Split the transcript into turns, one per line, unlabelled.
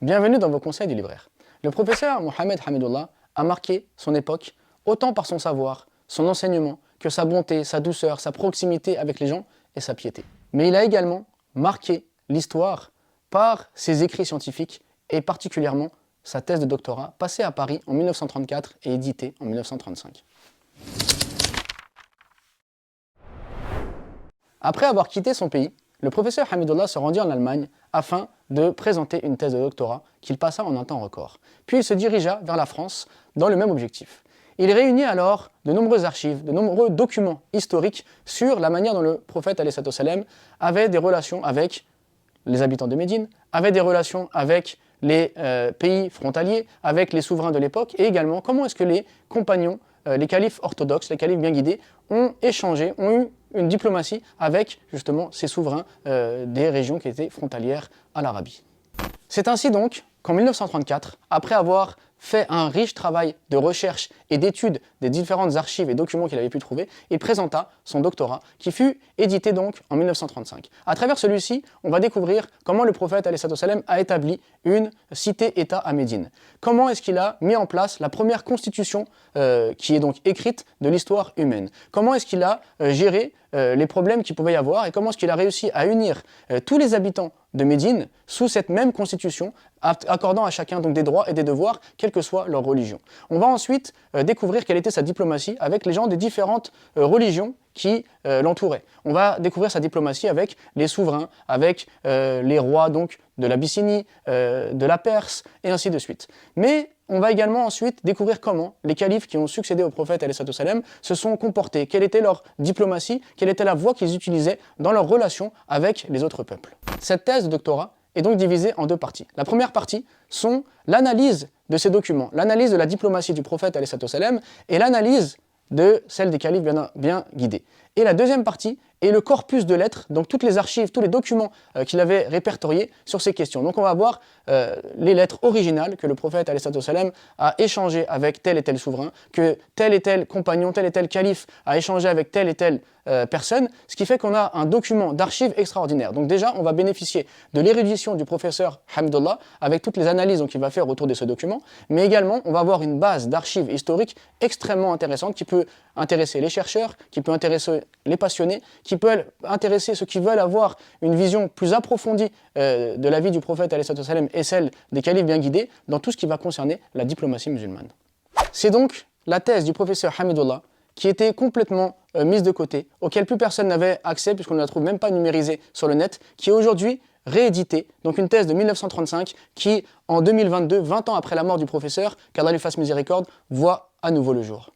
Bienvenue dans vos conseils du libraire. Le professeur Mohamed Hamidullah a marqué son époque autant par son savoir, son enseignement, que sa bonté, sa douceur, sa proximité avec les gens et sa piété. Mais il a également marqué l'histoire par ses écrits scientifiques et particulièrement sa thèse de doctorat passée à Paris en 1934 et éditée en 1935. Après avoir quitté son pays, le professeur Hamidullah se rendit en Allemagne afin de présenter une thèse de doctorat qu'il passa en un temps record. Puis il se dirigea vers la France dans le même objectif. Il réunit alors de nombreuses archives, de nombreux documents historiques sur la manière dont le prophète ﷺ avait des relations avec les habitants de Médine, avait des relations avec les pays frontaliers, avec les souverains de l'époque, et également comment est-ce que les compagnons, les califes orthodoxes, les califes bien guidés, ont échangé, ont eu une diplomatie avec justement ces souverains des régions qui étaient frontalières à l'Arabie. C'est ainsi donc qu'en 1934, après avoir fait un riche travail de recherche et d'étude des différentes archives et documents qu'il avait pu trouver, il présenta son doctorat qui fut édité donc en 1935. À travers celui-ci, on va découvrir comment le prophète ﷺ a établi une cité-État à Médine. Comment est-ce qu'il a mis en place la première constitution qui est donc écrite de l'histoire humaine. Comment est-ce qu'il a géré les problèmes qu'il pouvait y avoir et comment est-ce qu'il a réussi à unir tous les habitants de Médine sous cette même constitution, accordant à chacun donc des droits et des devoirs, quelle que soit leur religion. On va ensuite découvrir quelle était sa diplomatie avec les gens des différentes religions qui l'entouraient. On va découvrir sa diplomatie avec les souverains, avec les rois donc de l'Abyssinie, de la Perse, et ainsi de suite. Mais on va également ensuite découvrir comment les califes qui ont succédé au prophète ﷺ se sont comportés, quelle était leur diplomatie, quelle était la voie qu'ils utilisaient dans leurs relations avec les autres peuples. Cette thèse de doctorat est donc divisée en deux parties. La première partie sont l'analyse de ces documents, l'analyse de la diplomatie du prophète ﷺ et l'analyse de celle des califes bien guidés. Et la deuxième partie est le corpus de lettres, donc toutes les archives, tous les documents qu'il avait répertoriés sur ces questions. Donc on va voir les lettres originales que le prophète ﷺ a échangées avec tel et tel souverain, que tel et tel compagnon, tel et tel calife a échangé avec telle et telle personne, ce qui fait qu'on a un document d'archives extraordinaire. Donc déjà, on va bénéficier de l'érudition du professeur Hamidullah avec toutes les analyses qu'il va faire autour de ce document, mais également on va avoir une base d'archives historiques extrêmement intéressante qui peut intéresser les chercheurs, qui peut intéresser les passionnés, qui peut intéresser ceux qui veulent avoir une vision plus approfondie de la vie du prophète ﷺ et celle des califes bien guidés dans tout ce qui va concerner la diplomatie musulmane. C'est donc la thèse du professeur Hamidullah qui était complètement mise de côté, auquel plus personne n'avait accès puisqu'on ne la trouve même pas numérisée sur le net, qui est aujourd'hui rééditée, donc une thèse de 1935 qui, en 2022, 20 ans après la mort du professeur, qu'Allah lui fasse miséricorde, voit à nouveau le jour.